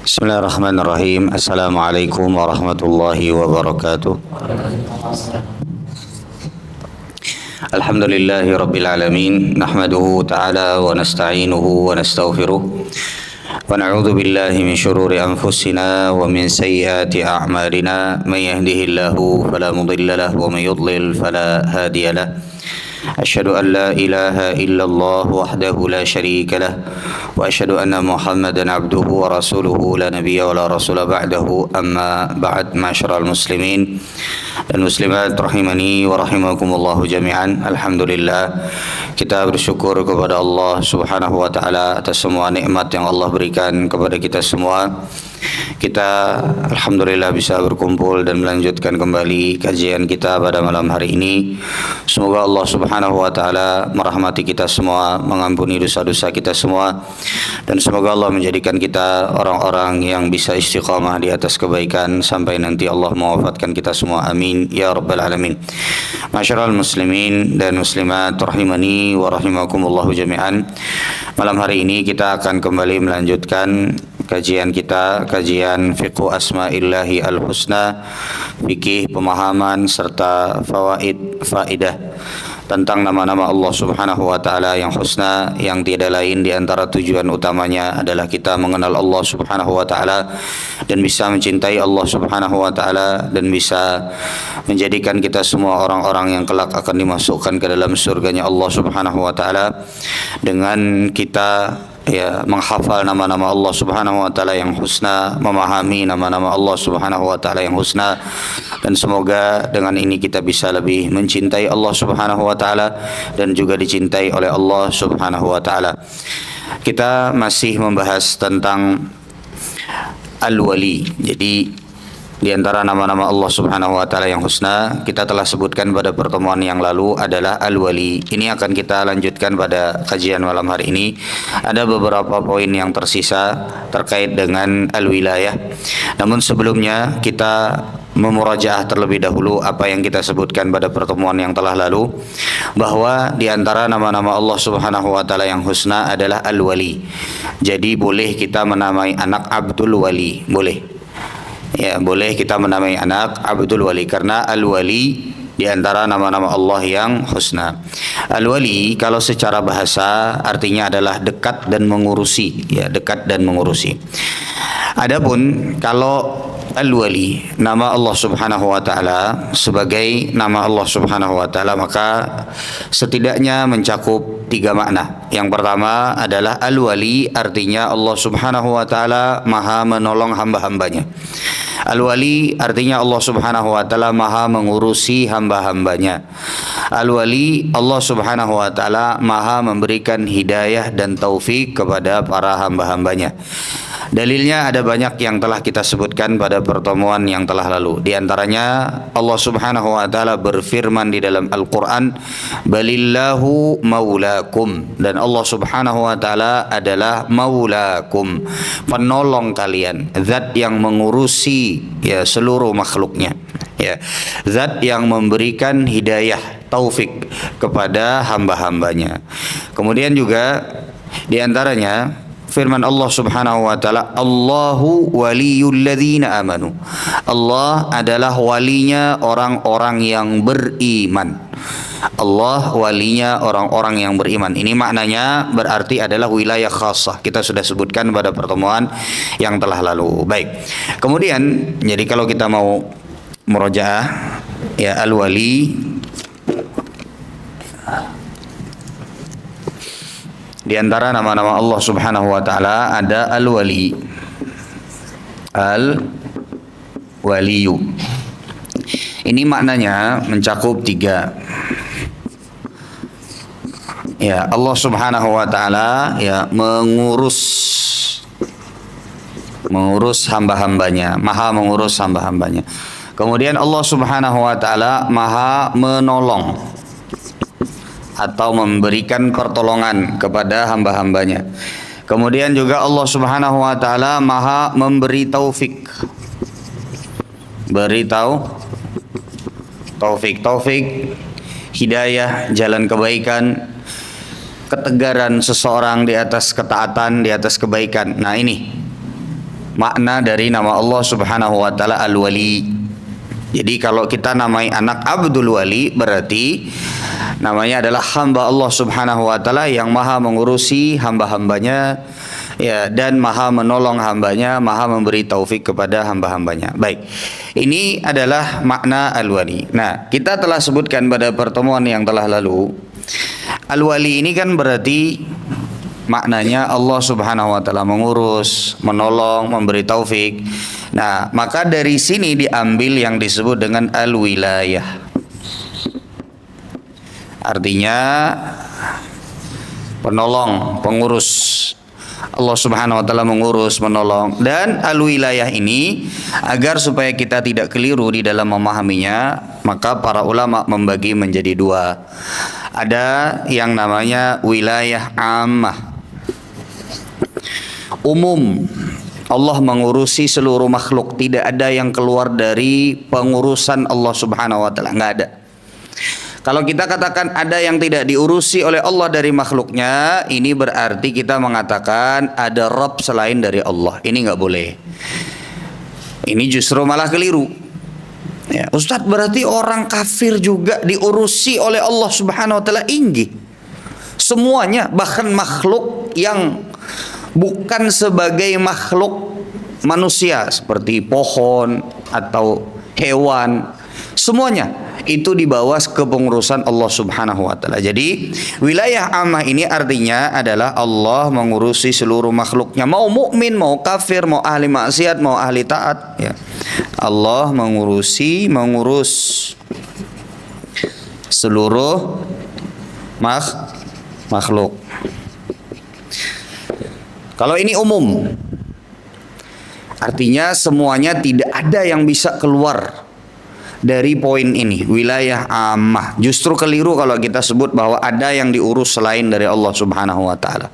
Bismillahirrahmanirrahim. Assalamualaikum warahmatullahi wabarakatuh. Alhamdulillahi rabbil alamin. Nahmaduhu ta'ala wa nasta'inuhu wa nastaghfiruh. Wa na'udzu billahi min shururi anfusina wa min sayyiati a'malina. Man yahdihillahu fala mudilla lahu wa man yudlil fala hadiya lahu. أشهد أن لا إله إلا الله وحده لا شريك له وأشهد أن محمدا عبده ورسوله لا نبي ولا رسول بعده أما بعد معاشر المسلمين dan muslimat rahimani wa rahimakumullah jami'an. Alhamdulillah, kita bersyukur kepada Allah Subhanahu wa taala atas semua nikmat yang Allah berikan kepada kita semua. Kita alhamdulillah bisa berkumpul dan melanjutkan kembali kajian kita pada malam hari ini. Semoga Allah Subhanahu wa taala merahmati kita semua, mengampuni dosa-dosa kita semua, dan semoga Allah menjadikan kita orang-orang yang bisa istiqamah di atas kebaikan sampai nanti Allah mewafatkan kita semua. Amin ya rabbal alamin. Masyiral muslimin dan muslimat rahimani wa rahimakumullah jami'an. Malam hari ini kita akan kembali melanjutkan kajian kita, kajian fiqh asma'illahi al-husna, fikih pemahaman serta faidah tentang nama-nama Allah Subhanahu wa taala yang husna, yang tiada lain di antara tujuan utamanya adalah kita mengenal Allah Subhanahu wa taala dan bisa mencintai Allah Subhanahu wa taala dan bisa menjadikan kita semua orang-orang yang kelak akan dimasukkan ke dalam surganya Allah Subhanahu wa taala dengan kita menghafal nama-nama Allah Subhanahu wa taala yang husna, memahami nama-nama Allah Subhanahu wa taala yang husna, dan semoga dengan ini kita bisa lebih mencintai Allah Subhanahu wa taala dan juga dicintai oleh Allah Subhanahu wa taala. Kita masih membahas tentang Al-Wali. Jadi di antara nama-nama Allah Subhanahu wa taala yang husna, kita telah sebutkan pada pertemuan yang lalu adalah Al-Wali. Ini akan kita lanjutkan pada kajian malam hari ini. Ada beberapa poin yang tersisa terkait dengan Al-Wilayah. Namun sebelumnya kita memurajaah terlebih dahulu apa yang kita sebutkan pada pertemuan yang telah lalu, bahwa di antara nama-nama Allah Subhanahu wa taala yang husna adalah Al-Wali. Jadi boleh kita menamai anak Abdul Wali, boleh. Ya, boleh kita menamai anak Abdul Wali karena Al-Wali di antara nama-nama Allah yang husna. Al-Wali kalau secara bahasa artinya adalah dekat dan mengurusi, ya, dekat dan mengurusi. Adapun kalau Al-Wali, nama Allah Subhanahu wa taala sebagai nama Allah Subhanahu wa taala, maka setidaknya mencakup 3 makna. Yang pertama adalah Al-Wali artinya Allah Subhanahu wa taala Maha menolong hamba-hambanya. Al-Wali artinya Allah Subhanahu wa taala Maha mengurusi hamba-hambanya. Al-Wali Allah Subhanahu wa taala Maha memberikan hidayah dan taufik kepada para hamba-hambanya. Dalilnya ada banyak yang telah kita sebutkan pada pertemuan yang telah lalu. Di antaranya Allah Subhanahu wa taala berfirman di dalam Al-Qur'an, "Balillahu maulakum." Dan Allah Subhanahu wa taala adalah maulakum, penolong kalian, zat yang mengurusi seluruh makhluknya. Ya, zat yang memberikan hidayah, taufik kepada hamba-hambanya. Kemudian juga di antaranya firman Allah Subhanahu wa taala, Allahu waliyul ladzina amanu. Allah adalah walinya orang-orang yang beriman. Allah walinya orang-orang yang beriman. Ini maknanya berarti adalah wilayah khassah. Kita sudah sebutkan pada pertemuan yang telah lalu. Baik. Kemudian jadi kalau kita mau murojaah ya Al-Wali, di antara nama-nama Allah Subhanahu wa taala ada Al-Wali. Al-Waliyu. Ini maknanya mencakup 3. Ya, Allah Subhanahu wa taala ya mengurus hamba-hambanya, Maha mengurus hamba-hambanya. Kemudian Allah Subhanahu wa taala Maha menolong atau memberikan pertolongan kepada hamba-hambanya. Kemudian juga Allah Subhanahu wa taala Maha memberi taufik. Taufik, hidayah, jalan kebaikan, ketegaran seseorang di atas ketaatan, di atas kebaikan. Nah ini makna dari nama Allah Subhanahu wa taala Al-Wali. Jadi kalau kita namai anak Abdul Wali, berarti namanya adalah hamba Allah Subhanahu wa taala yang maha mengurusi hamba-hambanya, ya, dan maha menolong hambanya, maha memberi taufik kepada hamba-hambanya. Baik, ini adalah makna Al-Wali. Nah, kita telah sebutkan pada pertemuan yang telah lalu, Al-Wali ini kan berarti maknanya Allah Subhanahu wa taala mengurus, menolong, memberi taufik. Nah, maka dari sini diambil yang disebut dengan al-wilayah. Artinya penolong, pengurus. Allah Subhanahu wa taala mengurus, menolong. Dan al-wilayah ini, agar supaya kita tidak keliru di dalam memahaminya, maka para ulama membagi menjadi dua. Ada yang namanya wilayah ammah, umum. Allah mengurusi seluruh makhluk, tidak ada yang keluar dari pengurusan Allah Subhanahu wa taala, nggak ada. Kalau kita katakan ada yang tidak diurusi oleh Allah dari makhluknya, ini berarti kita mengatakan ada Rabb selain dari Allah. Ini nggak boleh. Ini justru malah keliru. Ya, Ustadz, berarti orang kafir juga diurusi oleh Allah Subhanahu wa taala? Inggih. Semuanya, bahkan makhluk yang bukan sebagai makhluk manusia seperti pohon atau hewan, semuanya itu di bawah kepengurusan Allah Subhanahu wa taala. Jadi wilayah ammah ini artinya adalah Allah mengurusi seluruh makhluknya, mau mukmin, mau kafir, mau ahli maksiat, mau ahli taat, ya. Allah mengurus seluruh makhluk. Kalau ini umum, artinya semuanya, tidak ada yang bisa keluar dari poin ini, wilayah ammah. Justru keliru kalau kita sebut bahwa ada yang diurus selain dari Allah Subhanahu wa taala.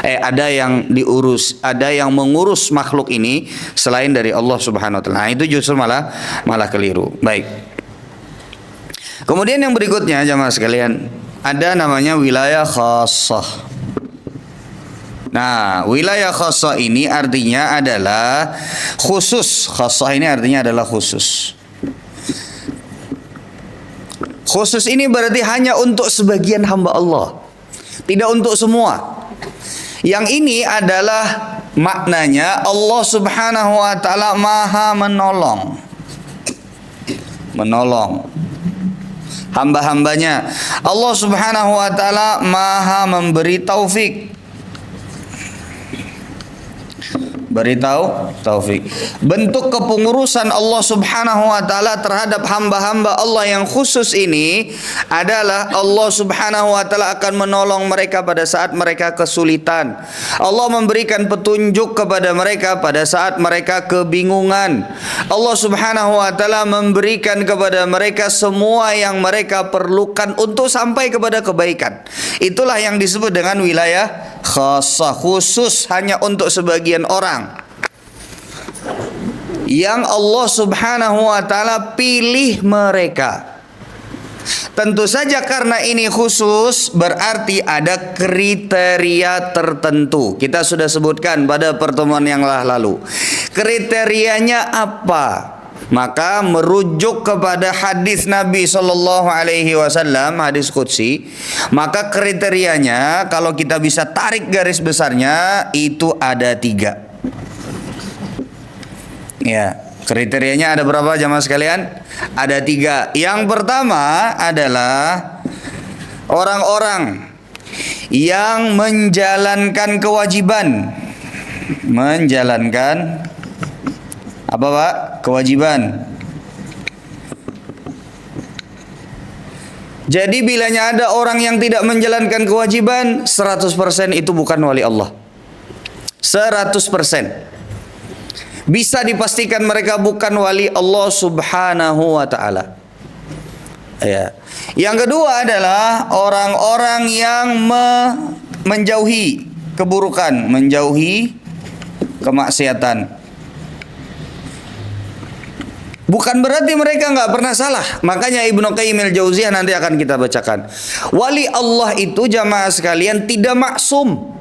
Ada yang diurus, ada yang mengurus makhluk ini selain dari Allah Subhanahu wa taala. Nah, itu justru malah keliru. Baik. Kemudian yang berikutnya, jamaah sekalian, ada namanya wilayah khassah. Nah, wilayah khassah ini artinya adalah khusus. Khassah ini artinya adalah khusus. Khusus ini berarti hanya untuk sebagian hamba Allah, tidak untuk semua. Yang ini adalah maknanya Allah Subhanahu wa taala maha menolong hamba-hambanya. Allah Subhanahu wa taala maha memberi taufik, taufik. Bentuk kepengurusan Allah Subhanahu wa taala terhadap hamba-hamba Allah yang khusus ini adalah Allah Subhanahu wa taala akan menolong mereka pada saat mereka kesulitan. Allah memberikan petunjuk kepada mereka pada saat mereka kebingungan. Allah Subhanahu wa taala memberikan kepada mereka semua yang mereka perlukan untuk sampai kepada kebaikan. Itulah yang disebut dengan wilayah khassah, khusus hanya untuk sebagian orang yang Allah Subhanahu wa taala pilih mereka. Tentu saja karena ini khusus berarti ada kriteria tertentu. Kita sudah sebutkan pada pertemuan yang lalu. Kriterianya apa? Maka merujuk kepada hadis Nabi Shallallahu Alaihi Wasallam, hadis qudsi. Maka kriterianya, kalau kita bisa tarik garis besarnya, itu ada 3. Ya, kriterianya ada berapa jamaah sekalian? Ada 3. Yang pertama adalah orang-orang yang menjalankan kewajiban. Menjalankan apa, Pak? Kewajiban. Jadi bilanya ada orang yang tidak menjalankan kewajiban, 100% itu bukan wali Allah. 100%. Bisa dipastikan mereka bukan wali Allah Subhanahu wa taala. Ya. Yang kedua adalah orang-orang yang menjauhi keburukan, menjauhi kemaksiatan. Bukan berarti mereka nggak pernah salah. Makanya Ibnu Qayyim al-Jauziyah nanti akan kita bacakan. Wali Allah itu jamaah sekalian tidak maksum.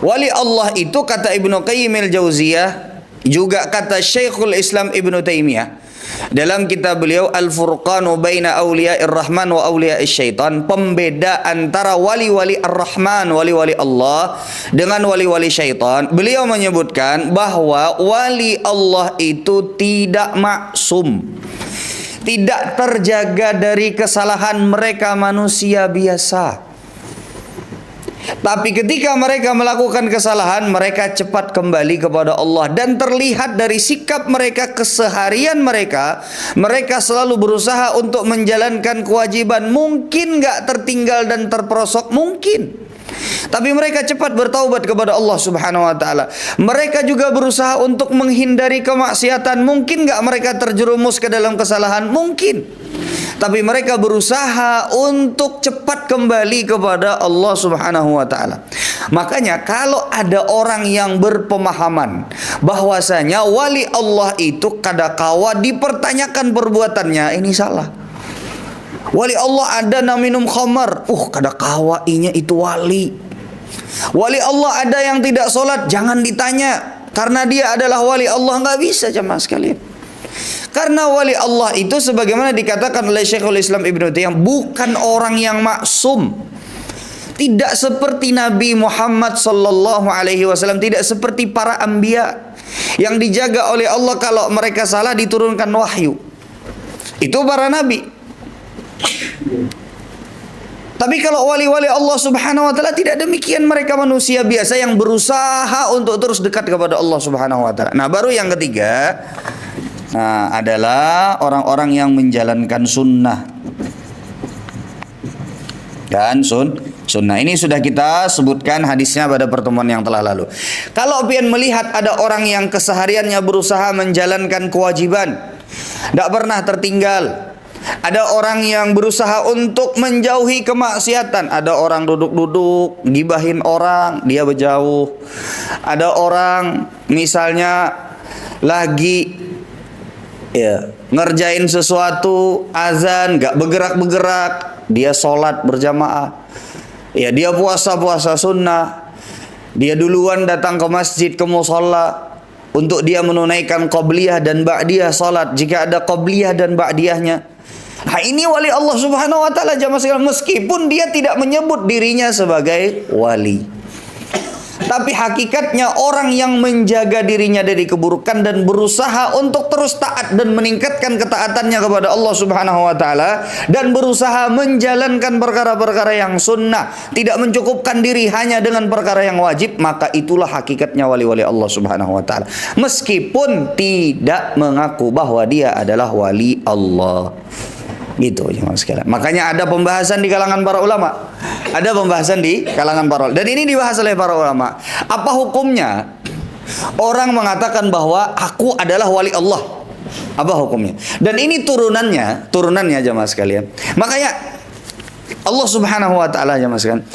Wali Allah itu kata Ibnu Qayyim al-Jauziyah Juga kata Syekhul Islam Ibnu Taimiyah dalam kitab beliau Al-Furqanu Baina Awliya'ir Rahman wa Awliya'is Syaitan, pembeda antara wali-wali Ar-Rahman, wali-wali Allah dengan wali-wali syaitan. Beliau menyebutkan bahwa wali Allah itu tidak maksum, tidak terjaga dari kesalahan mereka manusia biasa. Tapi ketika mereka melakukan kesalahan, mereka cepat kembali kepada Allah. Dan terlihat dari sikap mereka, keseharian mereka, mereka selalu berusaha untuk menjalankan kewajiban. Mungkin gak tertinggal dan terperosok, mungkin. Tapi mereka cepat bertaubat kepada Allah Subhanahu wa ta'ala. Mereka juga berusaha untuk menghindari kemaksiatan. Mungkin gak mereka terjerumus ke dalam kesalahan? Mungkin. Tapi mereka berusaha untuk cepat kembali kepada Allah Subhanahu wa ta'ala. Makanya kalau ada orang yang berpemahaman bahwasanya wali Allah itu kadakawa dipertanyakan perbuatannya, ini salah. Wali Allah ada na minum khamar, kadakawa inya itu wali. Wali Allah ada yang tidak sholat, jangan ditanya, karena dia adalah wali Allah. Nggak bisa jemaah sekalian. Karena wali Allah itu sebagaimana dikatakan oleh Syekhul Islam Ibnu Taimiyah, bukan orang yang maksum. Tidak seperti Nabi Muhammad sallallahu alaihi wasallam, tidak seperti para anbiya yang dijaga oleh Allah, kalau mereka salah diturunkan wahyu. Itu para nabi. Tapi kalau wali-wali Allah Subhanahu wa taala tidak demikian, mereka manusia biasa yang berusaha untuk terus dekat kepada Allah Subhanahu wa taala. Nah, baru yang ketiga, adalah orang-orang yang menjalankan sunnah. Dan sunnah ini sudah kita sebutkan hadisnya pada pertemuan yang telah lalu. Kalau pian melihat ada orang yang kesehariannya berusaha menjalankan kewajiban, tidak pernah tertinggal. Ada orang yang berusaha untuk menjauhi kemaksiatan. Ada orang duduk-duduk gibahin orang, dia berjauh. Ada orang misalnya lagi ngerjain sesuatu, azan gak bergerak-bergerak, dia sholat berjamaah. Dia puasa sunnah. Dia duluan datang ke masjid, ke musholla, untuk dia menunaikan qabliyah dan ba'diyah sholat, jika ada qabliyah dan ba'diyahnya. Ini wali Allah Subhanahu wa ta'ala jamaah sekalian, meskipun dia tidak menyebut dirinya sebagai wali. Tapi hakikatnya orang yang menjaga dirinya dari keburukan dan berusaha untuk terus taat dan meningkatkan ketaatannya kepada Allah Subhanahu wa taala, dan berusaha menjalankan perkara-perkara yang sunnah, tidak mencukupkan diri hanya dengan perkara yang wajib, maka itulah hakikatnya wali-wali Allah Subhanahu wa taala. Meskipun tidak mengaku bahwa dia adalah wali Allah. Gitu jemaah sekalian. Makanya ada pembahasan di kalangan para ulama. Ada pembahasan di kalangan para ulama. Dan ini dibahas oleh para ulama. Apa hukumnya orang mengatakan bahwa aku adalah wali Allah? Apa hukumnya? Dan ini turunannya jemaah sekalian. Makanya Allah Subhanahu wa taala jemaah sekalian,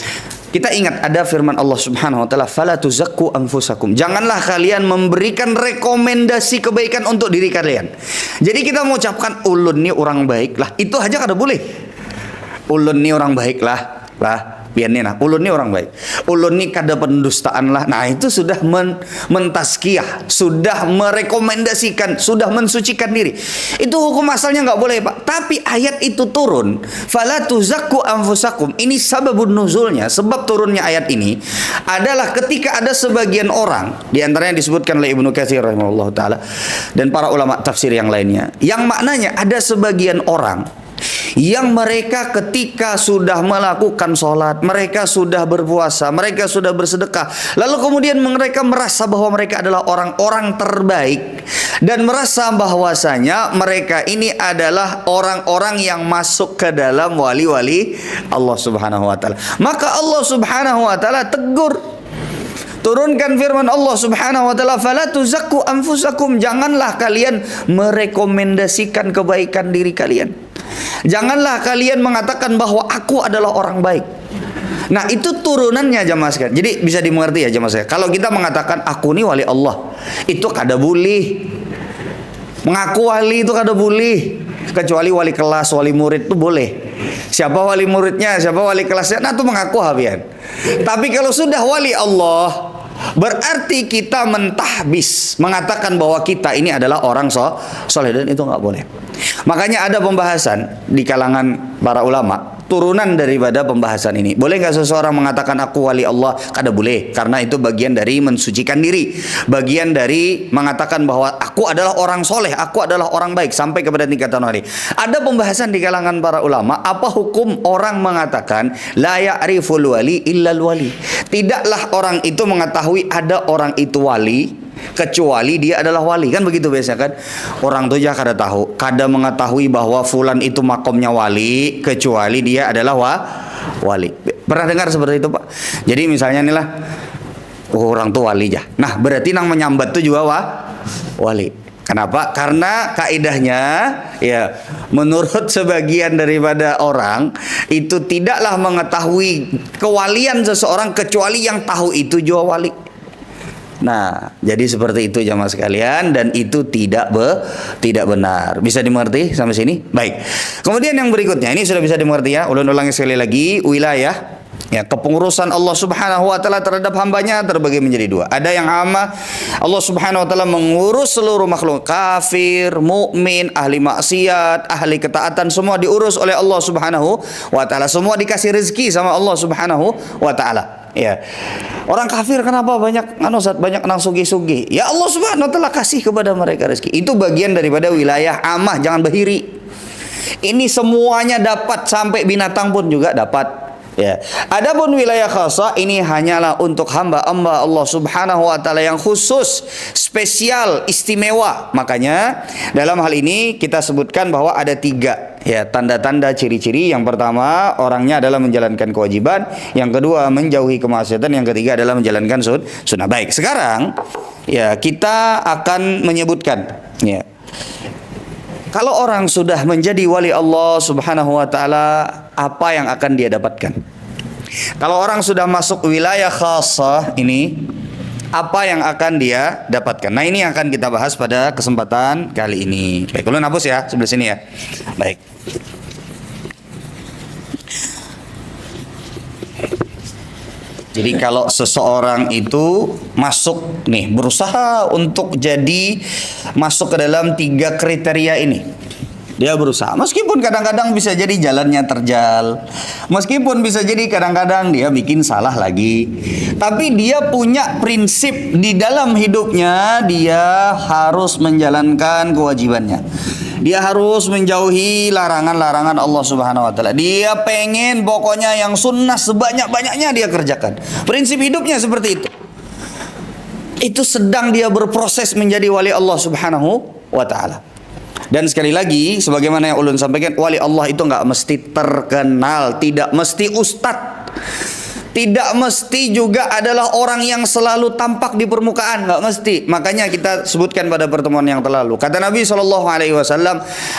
kita ingat ada firman Allah Subhanahu wa taala, "Fala tuzakku anfusakum." Janganlah kalian memberikan rekomendasi kebaikan untuk diri kalian. Jadi kita mengucapkan ulun ni orang baik lah, itu aja kada boleh. Ulun ni orang baik lah, pian ni nah, ulun ni orang baik. Ulun ni kada pendustaan lah. Nah, itu sudah mentazkiyah, sudah merekomendasikan, sudah mensucikan diri. Itu hukum asalnya nggak boleh, Pak. Tapi ayat itu turun, fala tuzakku anfusakum. Ini sababun nuzulnya, sebab turunnya ayat ini adalah ketika ada sebagian orang, di antaranya disebutkan oleh Ibnu Katsir rahimahullah taala dan para ulama tafsir yang lainnya, yang maknanya ada sebagian orang yang mereka ketika sudah melakukan sholat, mereka sudah berpuasa, mereka sudah bersedekah, lalu kemudian mereka merasa bahwa mereka adalah orang-orang terbaik, dan merasa bahwasanya mereka ini adalah orang-orang yang masuk ke dalam wali-wali Allah Subhanahu wa taala. Maka Allah Subhanahu wa taala tegur, turunkan firman Allah Subhanahu wa taala, fala tuzakku anfusakum. Janganlah kalian merekomendasikan kebaikan diri kalian. Janganlah kalian mengatakan bahwa aku adalah orang baik. Nah, itu turunannya jamaah sekalian. Jadi bisa dimengerti ya jamaah sekalian. Kalau kita mengatakan aku ini wali Allah, itu kada boleh. Mengaku wali itu kada boleh. Kecuali wali kelas, wali murid itu boleh. Siapa wali muridnya, siapa wali kelasnya, nah itu mengaku habian. Tapi kalau sudah wali Allah, berarti kita mentahbis, mengatakan bahwa kita ini adalah orang soleh, dan itu nggak boleh. Makanya ada pembahasan di kalangan para ulama, turunan daripada pembahasan ini. Boleh nggak seseorang mengatakan aku wali Allah? Kada boleh, karena itu bagian dari mensucikan diri, bagian dari mengatakan bahwa aku adalah orang soleh, aku adalah orang baik, sampai kepada tingkatan wali. Ada pembahasan di kalangan para ulama, apa hukum orang mengatakan la ya'riful wali illal wali. Tidaklah orang itu mengetahui ada orang itu wali kecuali dia adalah wali, kan begitu biasa kan? Orang tuh ya kada tahu, kada mengetahui bahwa fulan itu makomnya wali kecuali dia adalah wali. Pernah dengar seperti itu, Pak? Jadi misalnya nih lah, orang tuh wali ya. Nah, berarti nang menyambat tuh juga wali. Kenapa? Karena kaidahnya ya, menurut sebagian daripada orang itu tidaklah mengetahui kewalian seseorang kecuali yang tahu itu juga wali. Nah, jadi seperti itu jamaah sekalian, dan itu tidak benar. Bisa dimengerti sampai sini? Baik. Kemudian yang berikutnya, ini sudah bisa dimengerti ya. Ulang-ulangi sekali lagi, wilayah ya, kepengurusan Allah Subhanahu wa taala terhadap hambanya terbagi menjadi dua. Ada yang amma, Allah Subhanahu wa taala mengurus seluruh makhluk, kafir, mukmin, ahli maksiat, ahli ketaatan, semua diurus oleh Allah Subhanahu wa taala. Semua dikasih rezeki sama Allah Subhanahu wa taala. Ya. Orang kafir kenapa banyak nang sugih-sugih? Ya Allah Subhanahu wa taala kasih kepada mereka rezeki. Itu bagian daripada wilayah amah, jangan bahiri. Ini semuanya dapat, sampai binatang pun juga dapat. Ya. Adapun wilayah khasah ini hanyalah untuk hamba-hamba Allah Subhanahu wa taala yang khusus, spesial, istimewa. Makanya dalam hal ini kita sebutkan bahwa ada 3 ya tanda-tanda ciri-ciri. Yang pertama, orangnya adalah menjalankan kewajiban, yang kedua menjauhi kemaksiatan, yang ketiga adalah menjalankan sunnah. Baik, sekarang ya kita akan menyebutkan ya, kalau orang sudah menjadi wali Allah Subhanahu wa taala, apa yang akan dia dapatkan? Kalau orang sudah masuk wilayah khasah ini, apa yang akan dia dapatkan? Nah, ini yang akan kita bahas pada kesempatan kali ini. Baik, ulun hapus ya sebelah sini ya. Baik. Jadi kalau seseorang itu masuk nih, berusaha untuk jadi masuk ke dalam 3 kriteria ini. Dia berusaha, meskipun kadang-kadang bisa jadi jalannya terjal, meskipun bisa jadi kadang-kadang dia bikin salah lagi, tapi dia punya prinsip di dalam hidupnya, dia harus menjalankan kewajibannya. Dia harus menjauhi larangan-larangan Allah Subhanahu wa taala. Dia pengen pokoknya yang sunnah sebanyak-banyaknya dia kerjakan. Prinsip hidupnya seperti itu. Itu sedang dia berproses menjadi wali Allah Subhanahu wa taala. Dan sekali lagi, sebagaimana yang ulun sampaikan, wali Allah itu nggak mesti terkenal, tidak mesti ustadz, tidak mesti juga adalah orang yang selalu tampak di permukaan, nggak mesti. Makanya kita sebutkan pada pertemuan yang terlalu, kata Nabi SAW,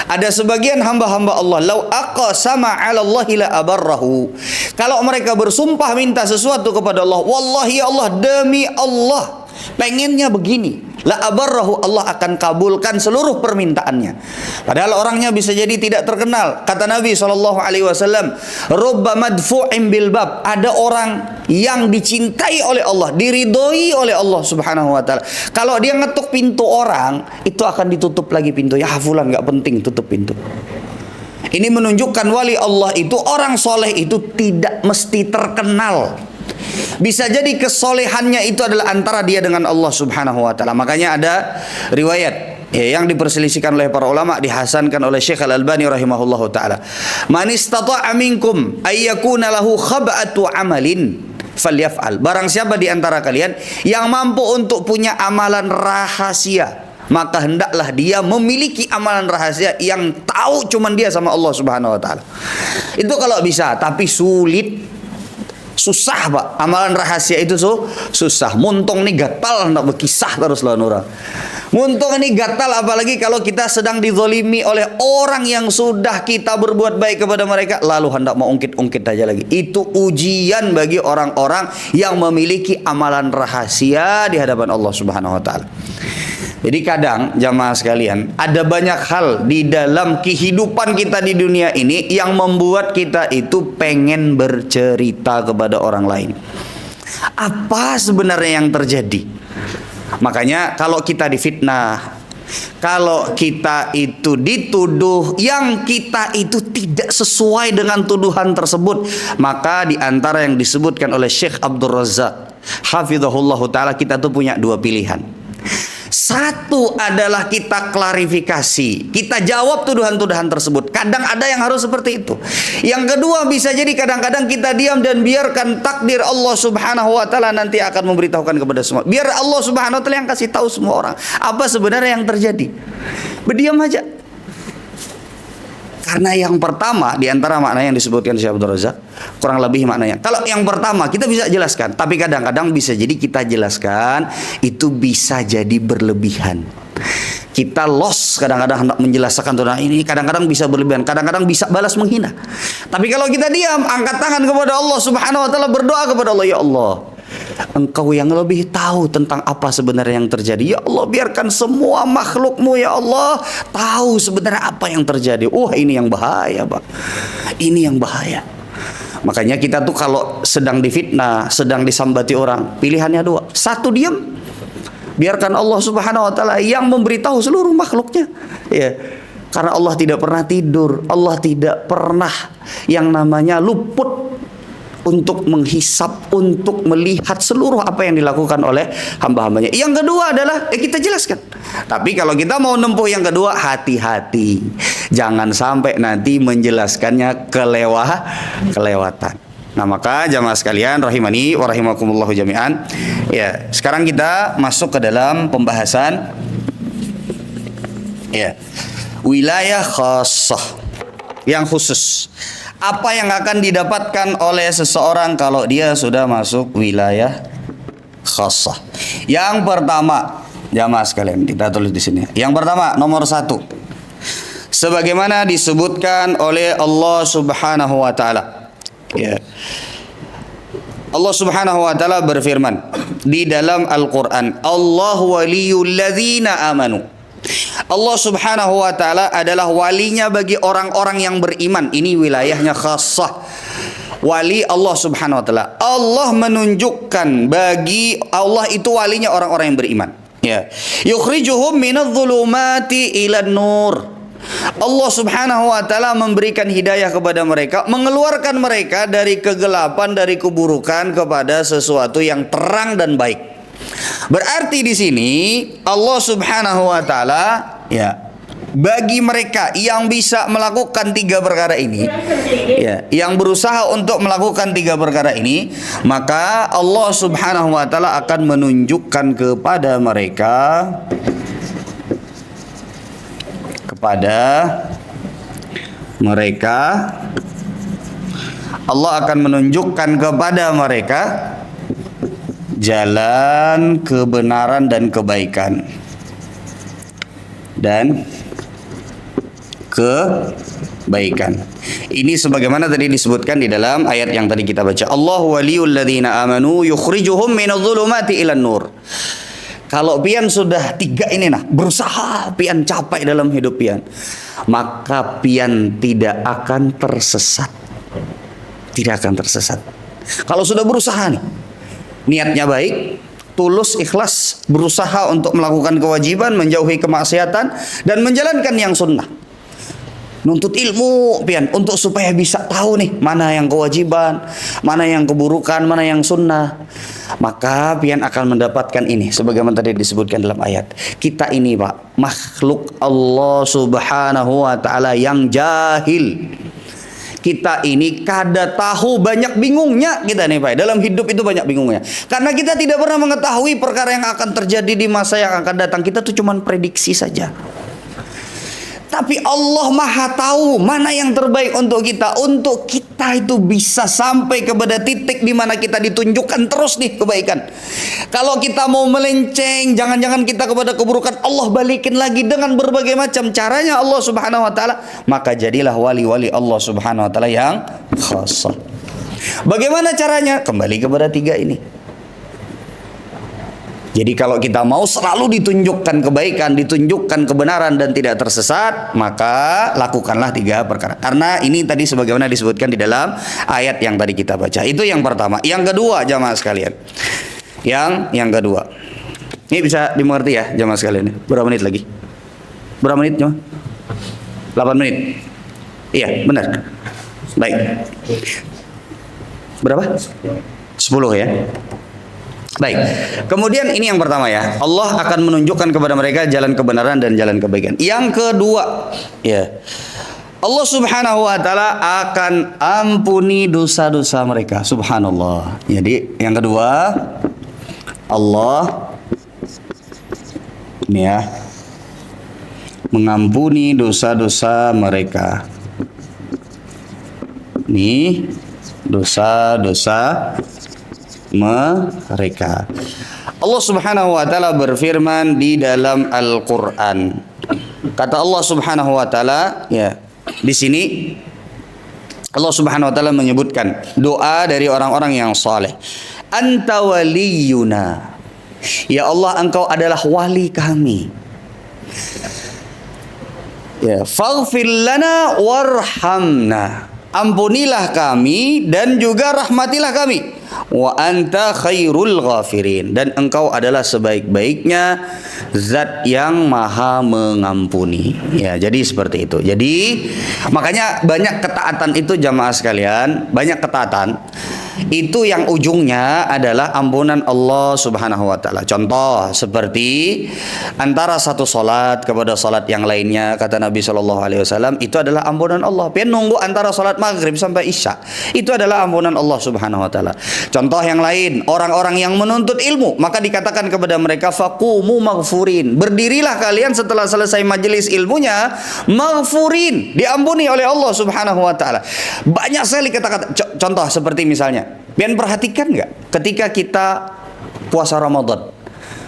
ada sebagian hamba-hamba Allah, lau aqsama 'ala Allahi la abarrahu. Kalau mereka bersumpah minta sesuatu kepada Allah, wallahi ya Allah, demi Allah, pengennya begini, la abarrahu, Allah akan kabulkan seluruh permintaannya. Padahal orangnya bisa jadi tidak terkenal. Kata Nabi SAW, rubba madfu'in bil bab, ada orang yang dicintai oleh Allah, diridhoi oleh Allah Subhanahu wa taala. Kalau dia ngetuk pintu orang, itu akan ditutup lagi pintu. Ya fulan nggak penting, tutup pintu. Ini menunjukkan wali Allah itu, orang soleh itu tidak mesti terkenal. Bisa jadi kesolehannya itu adalah antara dia dengan Allah Subhanahu wa taala. Makanya ada riwayat ya, yang diperselisihkan oleh para ulama, dihasankan oleh Syekh Al-Albani rahimahullahu taala. Man istata'a minkum ay yakuna lahu khab'atu amalin falyaf'al. Barang siapa di antara kalian yang mampu untuk punya amalan rahasia, maka hendaklah dia memiliki amalan rahasia yang tahu cuman dia sama Allah Subhanahu wa taala. Itu kalau bisa, tapi sulit. Susah Pak, amalan rahasia itu susah. Muntung nih gatal hendak berkisah terus lawan orang. Muntung ini gatal, apalagi kalau kita sedang dizolimi oleh orang yang sudah kita berbuat baik kepada mereka, lalu hendak mau ungkit-ungkit aja lagi. Itu ujian bagi orang-orang yang memiliki amalan rahasia di hadapan Allah Subhanahu wa taala. Jadi kadang jamaah sekalian, ada banyak hal di dalam kehidupan kita di dunia ini yang membuat kita itu pengen bercerita kepada orang lain. Apa sebenarnya yang terjadi? Makanya kalau kita difitnah, kalau kita itu dituduh yang kita itu tidak sesuai dengan tuduhan tersebut, maka di antara yang disebutkan oleh Syekh Abdul Razak hafizahullah ta'ala, kita tuh punya dua pilihan. Satu adalah kita klarifikasi, kita jawab tuduhan-tuduhan tersebut. Kadang ada yang harus seperti itu. Yang kedua bisa jadi kadang-kadang kita diam dan biarkan takdir Allah subhanahu wa ta'ala nanti akan memberitahukan kepada semua. Biar Allah subhanahu wa ta'ala yang kasih tahu semua orang apa sebenarnya yang terjadi. Berdiam aja. Karena yang pertama di antara makna yang disebutkan Syekh Abdul Razak kurang lebih maknanya. Kalau yang pertama kita bisa jelaskan, tapi kadang-kadang bisa jadi kita jelaskan itu bisa jadi berlebihan. Kita lost kadang-kadang hendak menjelaskan tentang ini, kadang-kadang bisa berlebihan, kadang-kadang bisa balas menghina. Tapi kalau kita diam, angkat tangan kepada Allah Subhanahu wa taala, berdoa kepada Allah, ya Allah, Engkau yang lebih tahu tentang apa sebenarnya yang terjadi. Ya Allah, biarkan semua makhluk-Mu ya Allah tahu sebenarnya apa yang terjadi. Ini yang bahaya, Pak. Ini yang bahaya. Makanya kita tuh kalau sedang difitnah, sedang disambati orang, pilihannya dua. Satu, diam. Biarkan Allah Subhanahu wa taala yang memberitahu seluruh makhluknya. Ya. Karena Allah tidak pernah tidur. Allah tidak pernah yang namanya luput untuk menghisap, untuk melihat seluruh apa yang dilakukan oleh hamba-hambanya. Yang kedua adalah kita jelaskan. Tapi kalau kita mau nempuh yang kedua, hati-hati. Jangan sampai nanti menjelaskannya kelewatan. Nah, maka jamaah sekalian rahimani wa rahimakumullahu jami'an. Ya, sekarang kita masuk ke dalam pembahasan wilayah khassah, yang khusus. Apa yang akan didapatkan oleh seseorang kalau dia sudah masuk wilayah khassah? Yang pertama, jamaah sekalian, kita tulis di sini. Yang pertama, nomor 1. Sebagaimana disebutkan oleh Allah Subhanahu wa taala. Ya. Allah Subhanahu wa taala berfirman di dalam Al-Qur'an, Allahu waliyul ladzina amanu. Allah Subhanahu wa taala adalah walinya bagi orang-orang yang beriman. Ini wilayahnya khassah. Wali Allah Subhanahu wa taala. Allah menunjukkan bagi Allah itu walinya orang-orang yang beriman. Ya. Yukhrijuhum minadh-dhulumati ilan nur. Allah Subhanahu wa taala memberikan hidayah kepada mereka, mengeluarkan mereka dari kegelapan, dari keburukan kepada sesuatu yang terang dan baik. Berarti di sini Allah Subhanahu wa taala bagi mereka yang bisa melakukan 3 perkara ini, yang berusaha untuk melakukan 3 perkara ini, maka Allah Subhanahu wa taala akan menunjukkan kepada mereka Allah akan menunjukkan kepada mereka jalan kebenaran dan kebaikan Ini sebagaimana tadi disebutkan di dalam ayat yang tadi kita baca. Allahu waliyul ladzina amanu yukhrijuhum minadh-dhulumati ilan nur. Kalau pian sudah 3 ini berusaha pian capai dalam hidup pian, maka pian tidak akan tersesat. Tidak akan tersesat. Kalau sudah berusaha nih, niatnya baik, tulus, ikhlas, berusaha untuk melakukan kewajiban, menjauhi kemaksiatan, dan menjalankan yang sunnah. Nuntut ilmu pian untuk supaya bisa tahu nih mana yang kewajiban, mana yang keburukan, mana yang sunnah. Maka pian akan mendapatkan ini sebagaimana tadi disebutkan dalam ayat. Kita ini Pak, makhluk Allah Subhanahu wa taala yang jahil. Kita ini kada tahu, banyak bingungnya kita nih Pak. Dalam hidup itu banyak bingungnya. Karena kita tidak pernah mengetahui perkara yang akan terjadi di masa yang akan datang. Kita tuh cuma prediksi saja. Tapi Allah Maha tahu mana yang terbaik untuk kita itu bisa sampai kepada titik di mana kita ditunjukkan terus nih kebaikan. Kalau kita mau melenceng, jangan-jangan kita kepada keburukan, Allah balikin lagi dengan berbagai macam caranya Allah Subhanahu wa taala. Maka jadilah wali-wali Allah Subhanahu wa taala yang khassah. Bagaimana caranya? Kembali kepada 3 ini. Jadi kalau kita mau selalu ditunjukkan kebaikan, ditunjukkan kebenaran dan tidak tersesat, maka lakukanlah 3 perkara. Karena ini tadi sebagaimana disebutkan di dalam ayat yang tadi kita baca. Itu yang pertama. Yang kedua, jamaah sekalian. Yang kedua. Ini bisa dimengerti ya, jamaah sekalian. Berapa menit lagi? Berapa menit, jamaah? 8 menit. Iya, benar. Baik. Berapa? 10 ya. Baik. Kemudian ini yang pertama ya. Allah akan menunjukkan kepada mereka jalan kebenaran dan jalan kebaikan. Yang kedua, ya. Allah Subhanahu wa taala akan ampuni dosa-dosa mereka. Subhanallah. Jadi yang kedua, Allah ini ya mengampuni dosa-dosa mereka. Nih, dosa-dosa mereka. Allah Subhanahu wa taala berfirman di dalam Al-Qur'an. Kata Allah Subhanahu wa taala, ya, di sini Allah Subhanahu wa taala menyebutkan doa dari orang-orang yang saleh. Anta waliyuna. Ya Allah, Engkau adalah wali kami. Ya, faghfir lana warhamna. Ampunilah kami dan juga rahmatilah kami. Wa anta khairul ghafirin, dan Engkau adalah sebaik-baiknya zat yang maha mengampuni. Ya, jadi seperti itu. Jadi makanya banyak ketaatan itu jamaah sekalian, banyak ketaatan itu yang ujungnya adalah ampunan Allah Subhanahu wa taala. Contoh seperti antara satu salat kepada salat yang lainnya, kata Nabi sallallahu alaihi wasallam, itu adalah ampunan Allah. Pian nunggu antara salat maghrib sampai isya, itu adalah ampunan Allah Subhanahu wa taala. Contoh yang lain, orang-orang yang menuntut ilmu, maka dikatakan kepada mereka faqumu maghfurin. Berdirilah kalian setelah selesai majelis ilmunya maghfurin, diampuni oleh Allah Subhanahu wa taala. Banyak sekali kata-kata. Contoh seperti misalnya, pian perhatikan nggak ketika kita puasa Ramadan?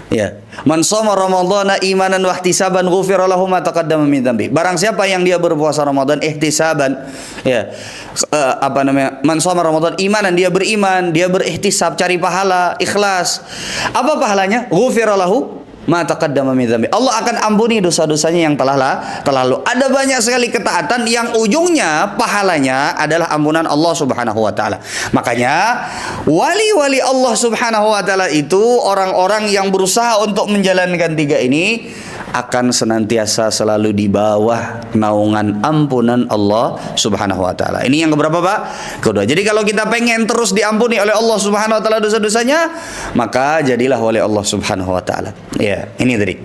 Ya, man shoma ramadhana imanan wa ihtisaban ghufira lahu ma taqaddama min dzambi. Barang siapa yang dia berpuasa Ramadan ihtisaban, ya, man shoma ramadhan imanan, dia beriman, dia berihtisab, cari pahala, ikhlas. Apa pahalanya? Ghufira lahu ma taqaddama min dzambi. Allah akan ampuni dosa-dosanya yang telah lalu. Ada banyak sekali ketaatan yang ujungnya pahalanya adalah ampunan Allah Subhanahu wa taala. Makanya wali-wali Allah Subhanahu wa taala itu orang-orang yang berusaha untuk menjalankan 3 ini akan senantiasa selalu di bawah naungan ampunan Allah Subhanahu wa taala. Ini yang keberapa, Pak? Kedua. Jadi kalau kita pengen terus diampuni oleh Allah Subhanahu wa taala dosa-dosanya, maka jadilah wali Allah Subhanahu wa taala. Ya, ini tadi.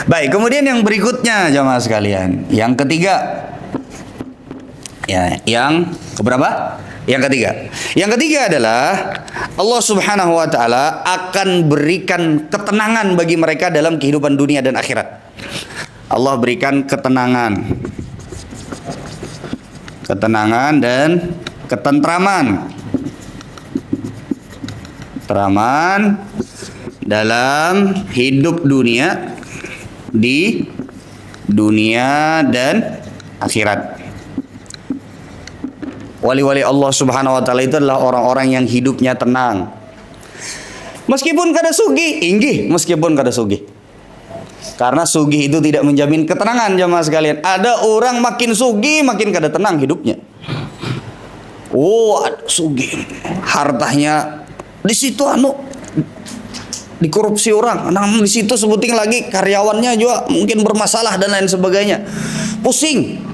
Baik, kemudian yang berikutnya jamaah sekalian, yang ketiga. Ya, yang keberapa? Yang ketiga. Yang ketiga adalah Allah Subhanahu wa taala akan berikan ketenangan bagi mereka dalam kehidupan dunia dan akhirat. Allah berikan ketenangan. Ketenangan dan ketentraman. Ketentraman dalam hidup dunia, di dunia dan akhirat. Wali-wali Allah Subhanahu wa taala itu adalah orang-orang yang hidupnya tenang. Meskipun kada sugih, inggih, meskipun kada sugih. Karena sugih itu tidak menjamin ketenangan jamaah sekalian. Ada orang makin sugih makin kada tenang hidupnya. Oh, sugih, hartanya di situ dikorupsi orang. Nah, di situ sebuting lagi karyawannya juga mungkin bermasalah dan lain sebagainya. Pusing.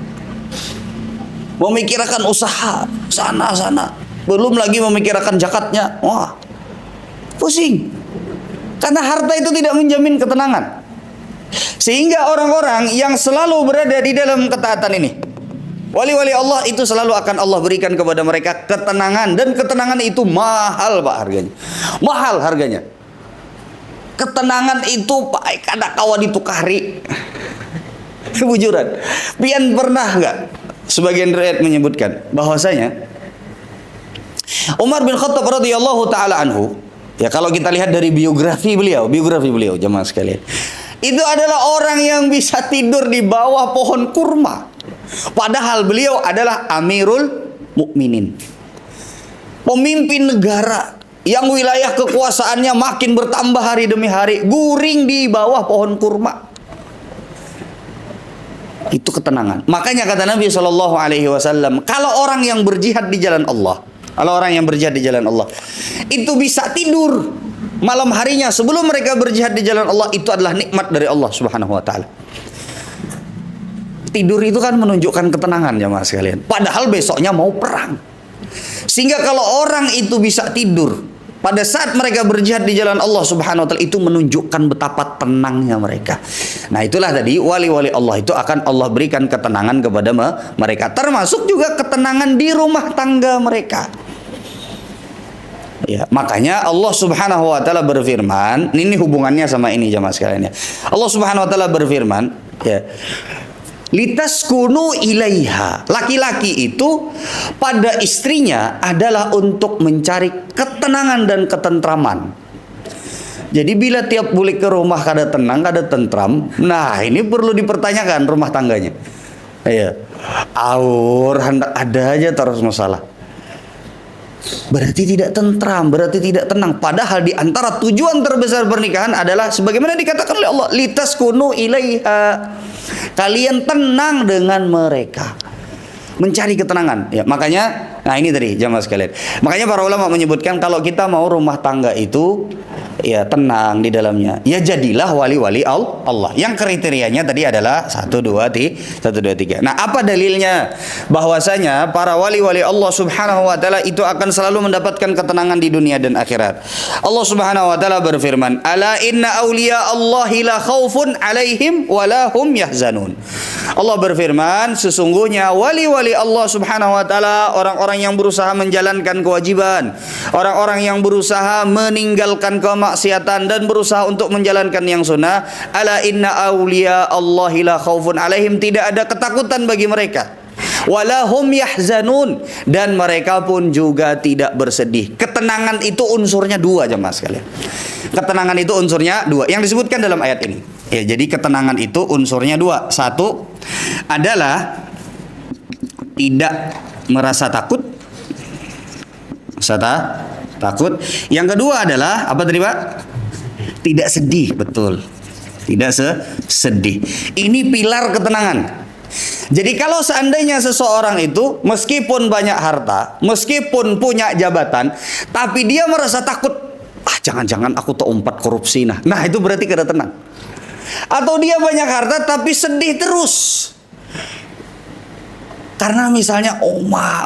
Memikirkan usaha sana, belum lagi memikirkan zakatnya. Wah, pusing. Karena harta itu tidak menjamin ketenangan. Sehingga orang-orang yang selalu berada di dalam ketaatan ini, wali-wali Allah itu selalu akan Allah berikan kepada mereka ketenangan, dan ketenangan itu mahal, Pak, harganya. Mahal harganya. Ketenangan itu Pak kada kawan ditukari. Kebujuran. Pian pernah enggak? Sebagian riwayat menyebutkan bahwasanya Umar bin Khattab radhiyallahu taala anhu, ya kalau kita lihat dari biografi beliau jemaah sekalian, itu adalah orang yang bisa tidur di bawah pohon kurma. Padahal beliau adalah Amirul Mukminin, pemimpin negara, yang wilayah kekuasaannya makin bertambah hari demi hari, guring di bawah pohon kurma. Itu ketenangan. Makanya kata Nabi Shallallahu Alaihi Wasallam, kalau orang yang berjihad di jalan Allah, itu bisa tidur malam harinya sebelum mereka berjihad di jalan Allah, itu adalah nikmat dari Allah Subhanahu Wa Taala. Tidur itu kan menunjukkan ketenangan, jamaah sekalian. Padahal besoknya mau perang. Sehingga kalau orang itu bisa tidur pada saat mereka berjihad di jalan Allah Subhanahu Wa Taala, itu menunjukkan betapa tenangnya mereka. Nah, itulah tadi wali-wali Allah itu akan Allah berikan ketenangan kepada mereka, termasuk juga ketenangan di rumah tangga mereka. Ya, makanya Allah Subhanahu Wa Taala berfirman, ini hubungannya sama ini jamaah sekalian ya. Allah Subhanahu Wa Taala berfirman, ya, litaskunu ilaiha. Laki-laki itu pada istrinya adalah untuk mencari ketenangan dan ketentraman. Jadi bila tiap balik ke rumah kada tenang, kada tentram, nah ini perlu dipertanyakan rumah tangganya. Ya, aur hendak ada aja terus masalah. Berarti tidak tentram, berarti tidak tenang. Padahal di antara tujuan terbesar pernikahan adalah sebagaimana dikatakan oleh Allah, litaskunu ilaiha. Kalian tenang dengan mereka, mencari ketenangan. Ya, makanya, nah ini tadi jamaah sekalian. Makanya para ulama menyebutkan kalau kita mau rumah tangga itu ya tenang di dalamnya, ya jadilah wali-wali Allah. Yang kriterianya tadi adalah 1, 2, 3. Nah, apa dalilnya bahwasanya para wali-wali Allah Subhanahu Wa Taala itu akan selalu mendapatkan ketenangan di dunia dan akhirat? Allah Subhanahu Wa Taala berfirman, ala inna awliya Allahi la khaufun alaihim wa la hum yahzanun. Allah berfirman, sesungguhnya wali-wali Allah Subhanahu Wa Taala, orang-orang yang berusaha menjalankan kewajiban, orang-orang yang berusaha meninggalkan kemaksiatan dan berusaha untuk menjalankan yang sunnah. Ala inna awliya Allahi la khaufun alaihim, tidak ada ketakutan bagi mereka. Wala hum yahzanun, dan mereka pun juga tidak bersedih. Ketenangan itu unsurnya 2 jemaah sekalian. Ketenangan itu unsurnya 2 yang disebutkan dalam ayat ini. Ya, jadi ketenangan itu unsurnya 2. 1 adalah tidak merasa takut. Takut. Yang kedua adalah apa tadi, Pak? Tidak sedih, betul. Tidak sedih. Ini pilar ketenangan. Jadi kalau seandainya seseorang itu meskipun banyak harta, meskipun punya jabatan, tapi dia merasa takut, jangan-jangan aku terumpat korupsi, nah itu berarti kada tenang. Atau dia banyak harta tapi sedih terus, karena misalnya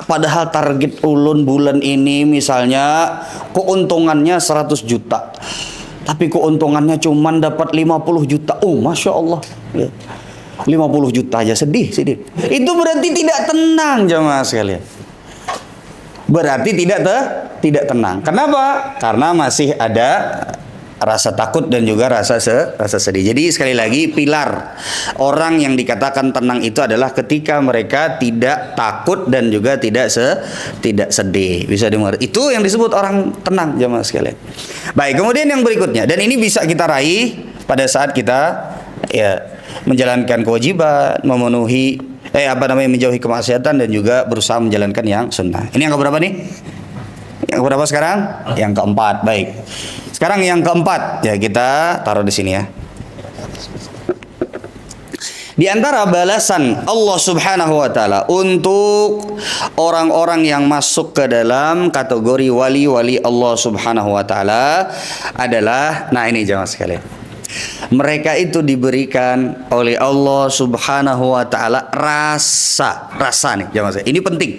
padahal target ulun bulan ini misalnya keuntungannya 100 juta, tapi keuntungannya cuman dapat 50 juta. Masya Allah, 50 juta aja sedih. Itu berarti tidak tenang jemaah sekalian. Berarti tidak tenang. Kenapa? Karena masih ada rasa takut dan juga rasa sedih. Jadi sekali lagi, pilar orang yang dikatakan tenang itu adalah ketika mereka tidak takut dan juga tidak sedih. Bisa dengar. Itu yang disebut orang tenang jemaah sekalian. Baik, kemudian yang berikutnya, dan ini bisa kita raih pada saat kita menjalankan kewajiban, memenuhi menjauhi kemaksiatan dan juga berusaha menjalankan yang sunnah. Ini yang keberapa nih? Yang keberapa sekarang? Yang keempat. Baik. Sekarang yang keempat, ya kita taruh di sini ya. Di antara balasan Allah Subhanahu Wa Taala untuk orang-orang yang masuk ke dalam kategori wali-wali Allah Subhanahu Wa Taala adalah, nah ini jemaah sekalian, mereka itu diberikan oleh Allah Subhanahu Wa Taala rasa nih jemaah sekalian. Ini penting.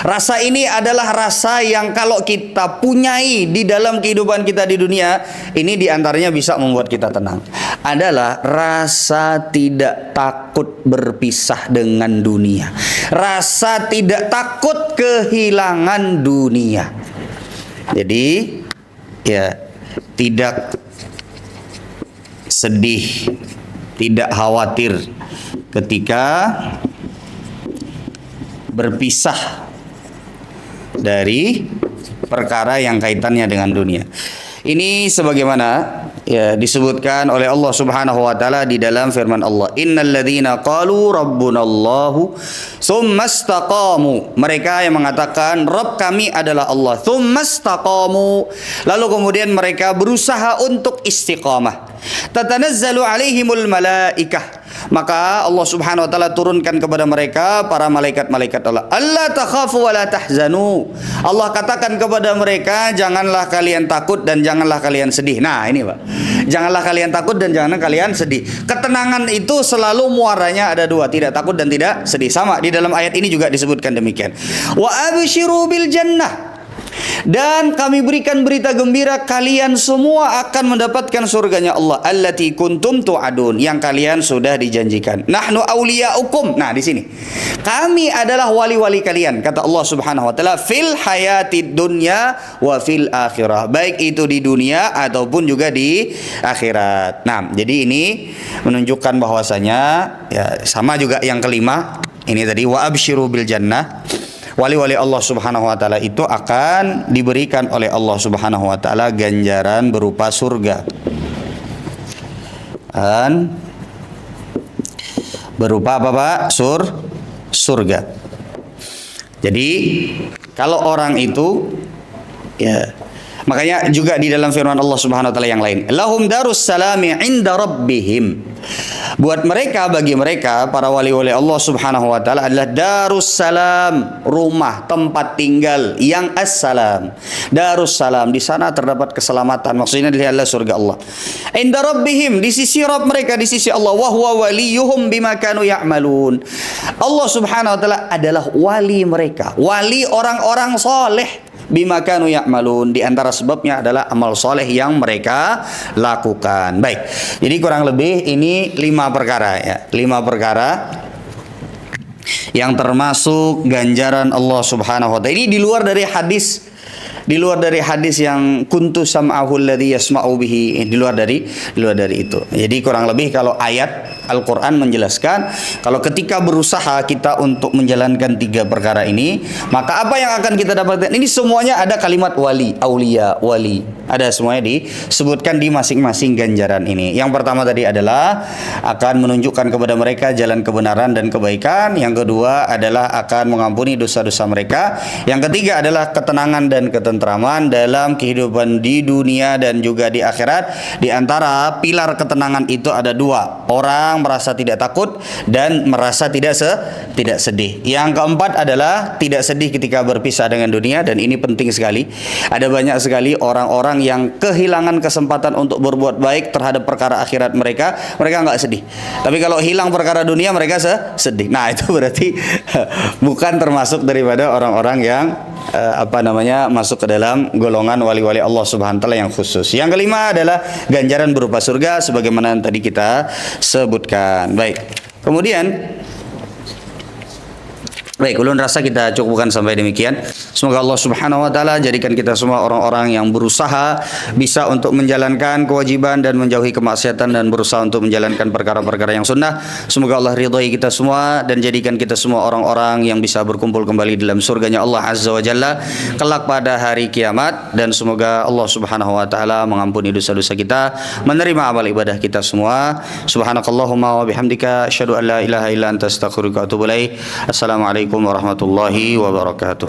Rasa ini adalah rasa yang kalau kita punyai di dalam kehidupan kita di dunia, ini diantaranya bisa membuat kita tenang. Adalah rasa tidak takut berpisah dengan dunia, rasa tidak takut kehilangan dunia. Jadi ya, tidak sedih, tidak khawatir ketika berpisah dari perkara yang kaitannya dengan dunia. Ini sebagaimana ya disebutkan oleh Allah Subhanahu wa taala di dalam firman Allah, innalladzina qalu rabbunallahu tsumastaqamu, mereka yang mengatakan Rabb kami adalah Allah, tsumastaqamu, lalu kemudian mereka berusaha untuk istiqamah, tatanazzalu alaihimul malaikah, maka Allah Subhanahu wa taala turunkan kepada mereka para malaikat-malaikat Allah, alla takhafu wa la tahzanu, Allah katakan kepada mereka janganlah kalian takut dan janganlah kalian sedih. Nah ini Pak, janganlah kalian takut dan jangan kalian sedih. Ketenangan itu selalu muaranya ada dua, tidak takut dan tidak sedih. Sama di dalam ayat ini juga disebutkan demikian. Wa absyiru bil jannah, dan kami berikan berita gembira kalian semua akan mendapatkan surganya Allah, allati kuntum tu'adun, yang kalian sudah dijanjikan. Nahnu awliyaukum, nah di sini kami adalah wali-wali kalian, kata Allah Subhanahu wa taala, fil hayatid dunya wa fil akhirah, baik itu di dunia ataupun juga di akhirat. Nah jadi ini menunjukkan bahwasanya ya sama juga yang kelima ini tadi, wa absyiru bil jannah, wali-wali Allah Subhanahu wa taala itu akan diberikan oleh Allah Subhanahu wa taala ganjaran berupa surga. Dan berupa apa Pak? Surga. Jadi kalau orang itu ya, makanya juga di dalam firman Allah Subhanahu wa taala yang lain, lahum darus salami inda rabbihim, buat mereka, bagi mereka para wali-wali Allah Subhanahu wa taala adalah darus salam, rumah tempat tinggal yang assalam. Darus salam, di sana terdapat keselamatan, maksudnya adalah surga Allah. Inda rabbihim, di sisi Rabb mereka, di sisi Allah, wa huwa waliyuhum bima kanu ya'malun. Allah Subhanahu wa taala adalah wali mereka, wali orang-orang soleh, bima kanu ya'malun, di antara sebabnya adalah amal soleh yang mereka lakukan. Baik, jadi kurang lebih ini 5 perkara ya, 5 perkara yang termasuk ganjaran Allah Subhanahu wa taala. Ini di luar dari hadis yang kuntu sam'ahu alladhi yasma'u bihi, di luar dari itu. Jadi kurang lebih kalau ayat Al-Quran menjelaskan kalau ketika berusaha kita untuk menjalankan 3 perkara ini, maka apa yang akan kita dapatkan? Ini semuanya ada kalimat wali, aulia, wali, ada semuanya disebutkan di masing-masing ganjaran ini. Yang pertama tadi adalah akan menunjukkan kepada mereka jalan kebenaran dan kebaikan. Yang kedua adalah akan mengampuni dosa-dosa mereka. Yang ketiga adalah ketenangan dan ketentraman dalam kehidupan di dunia dan juga di akhirat. Di antara pilar ketenangan itu ada 2, orang merasa tidak takut dan merasa tidak sedih. Yang keempat adalah tidak sedih ketika berpisah dengan dunia, dan ini penting sekali. Ada banyak sekali orang-orang yang kehilangan kesempatan untuk berbuat baik terhadap perkara akhirat mereka nggak sedih. Tapi kalau hilang perkara dunia mereka sedih. Nah itu berarti bukan termasuk daripada orang-orang yang masuk ke dalam golongan wali-wali Allah Subhanahu wa taala yang khusus. Yang kelima adalah ganjaran berupa surga sebagaimana yang tadi kita sebutkan. Baik. Kemudian baik, ulun rasa kita cukupkan sampai demikian. Semoga Allah Subhanahu wa taala jadikan kita semua orang-orang yang berusaha bisa untuk menjalankan kewajiban dan menjauhi kemaksiatan dan berusaha untuk menjalankan perkara-perkara yang sunnah. Semoga Allah ridhai kita semua dan jadikan kita semua orang-orang yang bisa berkumpul kembali dalam surganya Allah Azza wa Jalla kelak pada hari kiamat, dan semoga Allah Subhanahu wa taala mengampuni dosa-dosa kita, menerima amal ibadah kita semua. Subhanakallahumma wa bihamdika asyhadu an la ilaha illa anta astaghfiruka wa atubu ilaik. Assalamualaikum warahmatullahi wabarakatuh.